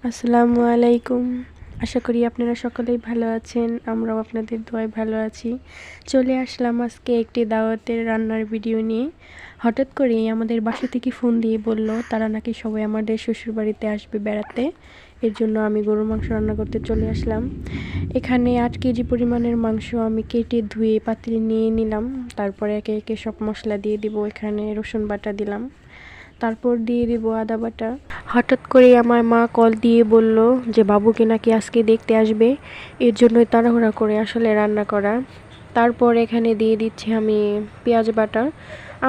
আসসালামু আলাইকুম। আশা করি আপনারা সকলেই ভালো আছেন। আমরাও আপনাদের দোয়ায় ভালো আছি। চলে আসলাম আজকে একটি দাওয়াতের রান্নার ভিডিও নিয়ে। হঠাৎ করেই আমাদের বাসা থেকে ফোন দিয়ে বলল তারা নাকি সবাই আমাদের শ্বশুরবাড়িতে আসবে বেড়াতে। এর জন্য আমি গরুর মাংস রান্না করতে চলে আসলাম। এখানে 8 কেজি পরিমাণের মাংস আমি কেটে ধুয়ে পাতিলে নিয়ে নিলাম। তারপরে একে একে সব মশলা দিয়ে দিব। এখানে রসুন বাটা দিলাম, তারপর দিয়ে দিব আদা বাটা। হঠাৎ করে আমার মা কল দিয়ে বলল যে বাবুকে নাকি আজকে দেখতে আসবে, এর জন্যই তাড়াহুড়া করে আসলে রান্না করা। তারপর এখানে দিয়ে দিচ্ছি আমি পেঁয়াজ বাটা।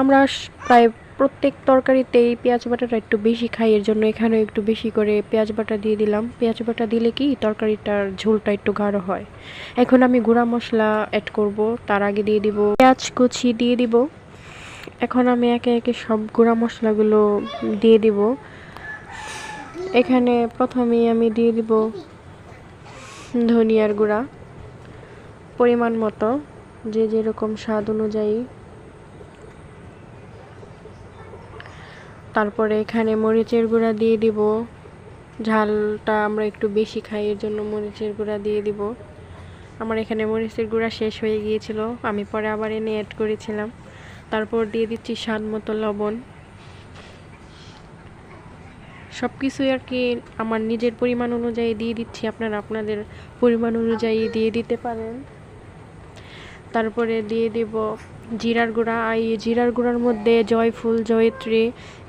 আমরা প্রায় প্রত্যেক তরকারিতেই পেঁয়াজ বাটাটা একটু বেশি খাই, এর জন্য এখানেও একটু বেশি করে পেঁয়াজ বাটা দিয়ে দিলাম। পেঁয়াজ বাটা দিলে কি তরকারিটার ঝোলটা একটু গাঢ় হয়। এখন আমি গুঁড়া মশলা অ্যাড করব, তার আগে দিয়ে দিব পেঁয়াজ কুচি দিয়ে দিব। এখন আমি একে একে সব গুঁড়া মশলাগুলো দিয়ে দিব। এখানে প্রথমেই আমি দিয়ে দিব ধনিয়ার গুঁড়া পরিমাণ মতো, যে যেরকম স্বাদ অনুযায়ী। তারপরে এখানে মরিচের গুঁড়া দিয়ে দিব। ঝালটা আমরা একটু বেশি খাই, এর জন্য মরিচের গুঁড়া দিয়ে দিব। আমার এখানে মরিচের গুঁড়া শেষ হয়ে গিয়েছিল, আমি পরে আবার এনে অ্যাড করেছিলাম। তারপর দিয়ে দিচ্ছি স্বাদ মতো লবণ। সব কিছুই আর কি আমার নিজের পরিমাণ অনুযায়ী দিয়ে দিচ্ছি, আপনারা আপনাদের পরিমাণ অনুযায়ী দিয়ে দিতে পারেন। তারপরে দিয়ে দেব জিরার গুঁড়া। এই জিরার গুঁড়ার মধ্যে জয়ফুল, জয়িত্রী,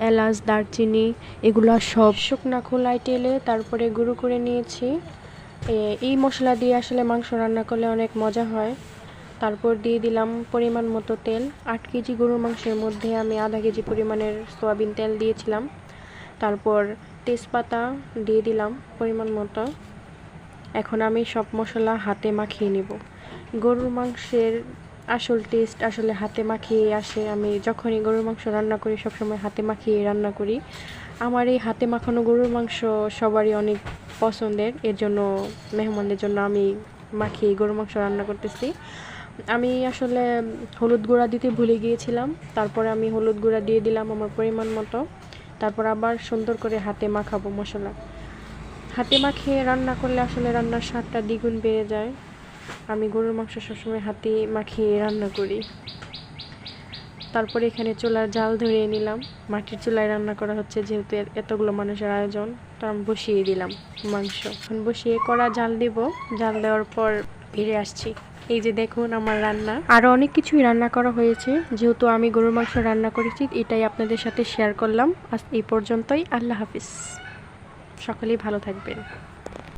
এলাচ, দারচিনি এগুলো সব শুকনা খোলায় টেলে তারপরে গুঁড়ো করে নিয়েছি। এই মশলা দিয়ে আসলে মাংস রান্না করলে অনেক মজা হয়। তারপর দিয়ে দিলাম পরিমাণ মতো তেল। 8 কেজি গরুর মাংসের মধ্যে আমি আধা কেজি পরিমাণের সয়াবিন তেল দিয়েছিলাম। তারপর তেজপাতা দিয়ে দিলাম পরিমাণ মতো। এখন আমি সব মশলা হাতে মাখিয়ে নেব। গরুর মাংসের আসল টেস্ট আসলে হাতে মাখিয়ে আসে। আমি যখনই গরুর মাংস রান্না করি সবসময় হাতে মাখিয়ে রান্না করি। আমার এই হাতে মাখানো গরুর মাংস সবারই অনেক পছন্দের, এর জন্য মেহমানদের জন্য আমি মাখিয়ে গরুর মাংস রান্না করতেছি। আমি আসলে হলুদ গুঁড়া দিতে ভুলে গিয়েছিলাম, তারপরে আমি হলুদ গুঁড়া দিয়ে দিলাম আমার পরিমাণ মতো। তারপর আবার সুন্দর করে হাতে মাখাবো মশলা। হাতে মাখিয়ে রান্না করলে আসলে রান্নার স্বাদটা দ্বিগুণ বেড়ে যায়। আমি গরুর মাংস সবসময় হাতে মাখিয়ে রান্না করি। তারপরে এখানে চুলার জাল ধরিয়ে নিলাম। মাটির চুলায় রান্না করা হচ্ছে যেহেতু এতগুলো মানুষের আয়োজন, তো আমি বসিয়ে দিলাম মাংস। এখন বসিয়ে কড়া জাল দিব। জাল দেওয়ার পর ফিরে আসছি। এই যে দেখুন আমার রান্না। আরও অনেক কিছুই রান্না করা হয়েছে, যেহেতু আমি গরুর মাংস রান্না করেছি এটাই আপনাদের সাথে শেয়ার করলাম। আজ এই পর্যন্তই। আল্লাহ হাফিজ। সকলেই ভালো থাকবেন।